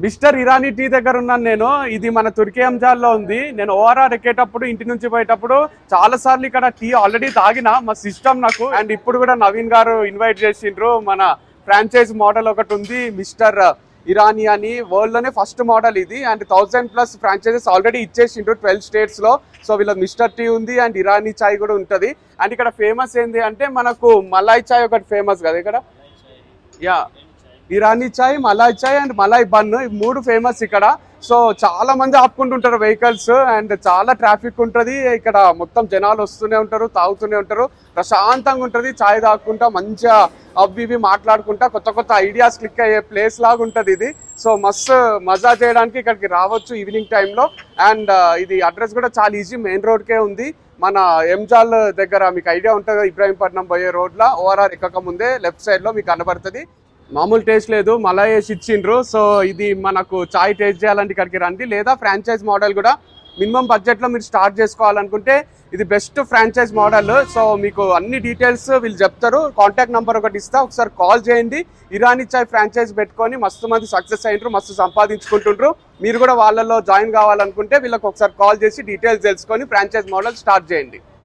Mister Irani tea దగ్గర ఉన్నాను నేను. ఇది మన తుర్కీ అంజాల్లో ఉంది. నేను ఓఆర్ఆర్ ఎక్కేటప్పుడు ఇంటి నుంచి పోయేటప్పుడు చాలా సార్లు ఇక్కడ టీ ఆల్రెడీ తాగిన, మా సిస్టమ్ నాకు. అండ్ ఇప్పుడు కూడా నవీన్ గారు ఇన్వైట్ చేసిండ్రు. మన ఫ్రాంచైజ్ మోడల్ ఒకటి ఉంది మిస్టర్ ఇరానీ అని, వరల్డ్ లోనే ఫస్ట్ మోడల్ ఇది. అండ్ 1000+ ఫ్రాంచైజెస్ ఆల్రెడీ ఇచ్చేసిండ్రు 12 స్టేట్స్ లో. సో వీళ్ళ మిస్టర్ టీ ఉంది అండ్ ఇరానీ చాయ్ కూడా ఉంటది. అండ్ ఇక్కడ ఫేమస్ ఏంది అంటే మనకు మలాయ్ చాయ్ ఒకటి ఫేమస్ కదా ఇక్కడ. Yeah, Irani chai, Malay chai and Malay bun, ఈ 3 ఫేమస్ ఇక్కడ. సో చాలా మంది ఆపుకుంటుంటారు వెహికల్స్ అండ్ చాలా ట్రాఫిక్ ఉంటుంది ఇక్కడ. మొత్తం జనాలు వస్తూనే ఉంటారు, తాగుతూనే ఉంటారు. ప్రశాంతంగా ఉంటుంది చాయ్ తాగుకుంటా, మంచిగా అవి ఇవి మాట్లాడుకుంటా, కొత్త కొత్త ఐడియాస్ క్లిక్ అయ్యే ప్లేస్ లాగా ఉంటుంది ఇది. సో మస్తు మజా చేయడానికి ఇక్కడికి రావచ్చు ఈవినింగ్ టైంలో. అండ్ ఇది అడ్రస్ కూడా చాలా ఈజీ, మెయిన్ రోడ్కే ఉంది. మన ఎంజాల్ దగ్గర మీకు ఐడియా ఉంటుంది, ఇబ్రాహీంపట్నం పోయే రోడ్లో ఓఆర్ఆర్ ఎక్కక ముందే లెఫ్ట్ సైడ్లో మీకు కనబడుతుంది. మామూలు టేస్ట్ లేదు, మలాయ్ వేసి ఇచ్చిండ్రు. సో ఇది మనకు చాయ్ టేస్ట్ చేయాలంటే ఇక్కడికి రండి. లేదా ఫ్రాంచైజ్ మోడల్ కూడా మినిమం బడ్జెట్లో మీరు స్టార్ట్ చేసుకోవాలనుకుంటే ఇది బెస్ట్ ఫ్రాంచైజ్ మోడల్. సో మీకు అన్ని డీటెయిల్స్ వీళ్ళు చెప్తారు. కాంటాక్ట్ నెంబర్ ఒకటి ఇస్తా, ఒకసారి కాల్ చేయండి. ఇరానీ చాయ్ ఫ్రాంచైజ్ పెట్టుకొని మస్తు మంది సక్సెస్ అయ్యిండ్రు, మస్తు సంపాదించుకుంటుండ్రు. మీరు కూడా వాళ్ళలో జాయిన్ కావాలనుకుంటే వీళ్ళకి ఒకసారి కాల్ చేసి డీటెయిల్స్ తెలుసుకొని ఫ్రాంచైజ్ మోడల్ స్టార్ట్ చేయండి.